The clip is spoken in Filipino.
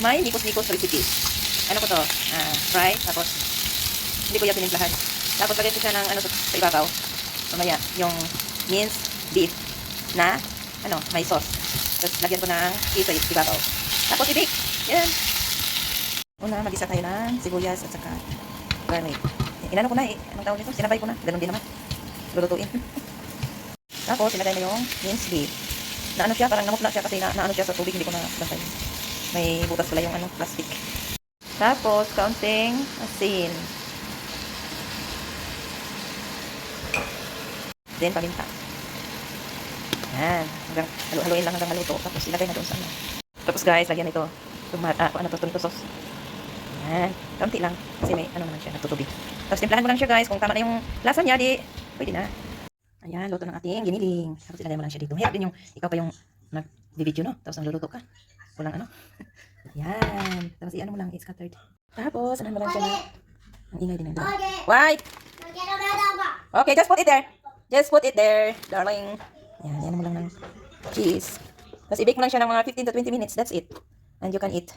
may nikos-nikos recipe. Ano ko to? Fry. Tapos, hindi ko yan tinimplahan. Tapos, lagyan ko siya ng ano sa ibabaw. Mamaya, yung minced beef na, may sauce. Tapos, lagyan ko ng cheese sa ibabaw. Tapos, i-bake. Yan. Una, mag-isa tayo ng sibuyas at saka garlic. Inano ko na eh. Anong tawag nito? Sinabay ko na. Ganun din naman. Lulutuin. Tapos, sinagay mo yung minced beef. Na ano siya, parang namukla siya kasi na ano siya sa tubig. Hindi ko na bantay. May butas pala yung plastic. Tapos, kaunting asin. Then, paminta. Yan. Haluin lang hanggang maluto. Tapos, ilagay na doon sa ano. Tapos, guys, lagyan ito. Tomato sauce. Yan. Kaunti lang. Kasi may, naman siya, nagtutubig. Tapos, timplahan mo lang siya, guys. Kung tama na yung lasa niya, di, pwede na. Ayan, luto ng ating giniling. Tapos, ilagay mo lang siya dito. Mahirap din yung, ikaw pa yung nag-video, no? Tapos, nagluluto ka. Walang ano. Yan. Tapos, i-ano mo lang, it's scattered. Tapos, ano mo lang siya na, ang ingay din. White! Okay, just put it there. Just put it there, darling. Yan, yan mo lang ng cheese. Tapos, i-bake mo lang siya ng mga 15 to 20 minutes. That's it. And you can eat.